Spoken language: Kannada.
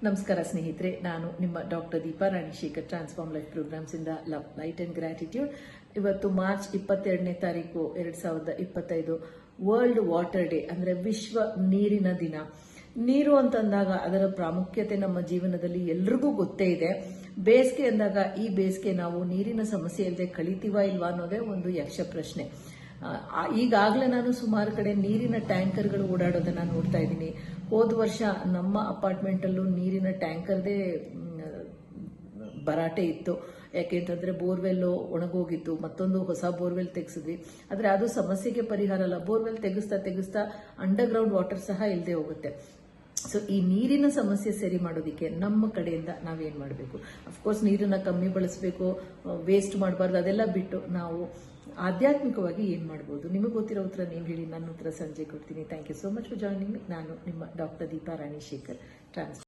ನಮಸ್ಕಾರ ಸ್ನೇಹಿತರೆ, ನಾನು ನಿಮ್ಮ doctor Deepa Ranishekhar, transform life programs ಇಂದ ಲವ್, ಲೈಟ್ ಅಂಡ್ ಗ್ರಾಟಿಟ್ಯೂಡ್. ಇವತ್ತು ಮಾರ್ಚ್ 22ನೇ ತಾರೀಕು 2025 ವರ್ಲ್ಡ್ ವಾಟರ್ ಡೇ, ಅಂದ್ರೆ ವಿಶ್ವ ನೀರಿನ ದಿನ. ನೀರು ಅಂತಂದಾಗ ಅದರ ಪ್ರಾಮುಖ್ಯತೆ ನಮ್ಮ ಜೀವನದಲ್ಲಿ ಎಲ್ರಿಗೂ ಗೊತ್ತೇ ಇದೆ. ಬೇಸಿಗೆ ಅಂದಾಗ ಈ ಬೇಸಿಗೆ ನಾವು ನೀರಿನ ಸಮಸ್ಯೆ ಇಲ್ಲದೆ ಕಳಿತೀವಾ ಇಲ್ವಾ ಅನ್ನೋದೇ ಒಂದು ಯಕ್ಷ ಪ್ರಶ್ನೆ. ಈಗಾಗಲೇ ನಾನು ಸುಮಾರು ಕಡೆ ನೀರಿನ ಟ್ಯಾಂಕರ್ಗಳು ಓಡಾಡೋದನ್ನ ನೋಡ್ತಾ ಇದ್ದೀನಿ. ಹೋದ ವರ್ಷ ನಮ್ಮ ಅಪಾರ್ಟ್ಮೆಂಟ್ ಅಲ್ಲೂ ನೀರಿನ ಟ್ಯಾಂಕರ್ದೇ ಭರಾಟೆ ಇತ್ತು. ಯಾಕೆಂತಂದ್ರೆ ಬೋರ್ವೆಲ್ ಒಣಗೋಗಿತ್ತು, ಮತ್ತೊಂದು ಹೊಸ ಬೋರ್ವೆಲ್ ತೆಗೆಸಿದ್ವಿ. ಆದ್ರೆ ಅದು ಸಮಸ್ಯೆಗೆ ಪರಿಹಾರ ಅಲ್ಲ. ಬೋರ್ವೆಲ್ ತೆಗೆಸ್ತಾ ಅಂಡರ್ ಗ್ರೌಂಡ್ ವಾಟರ್ ಸಹ ಇಲ್ಲದೆ ಹೋಗುತ್ತೆ. ಸೊ ಈ ನೀರಿನ ಸಮಸ್ಯೆ ಸರಿ ಮಾಡೋದಕ್ಕೆ ನಮ್ಮ ಕಡೆಯಿಂದ ನಾವೇನ್ ಮಾಡಬೇಕು? ಅಫ್ಕೋರ್ಸ್ ನೀರನ್ನ ಕಮ್ಮಿ ಬಳಸಬೇಕು, ವೇಸ್ಟ್ ಮಾಡಬಾರ್ದು, ಅದೆಲ್ಲ ಬಿಟ್ಟು ನಾವು ಆಧ್ಯಾತ್ಮಿಕವಾಗಿ ಏನ್ ಮಾಡ್ಬೋದು? ನಿಮಗೆ ಗೊತ್ತಿರೋ ಉತ್ತರ ನೀವು ಹೇಳಿ, ನನ್ನ ಉತ್ತರ ಸಂಜೆ ಕೊಡ್ತೀನಿ. Thank you so much for joining me. ನಾನು ನಿಮ್ಮ ಡಾಕ್ಟರ್ ದೀಪಾ ರಾಣಿಶೇಖರ್, ಟ್ರಾನ್ಸ್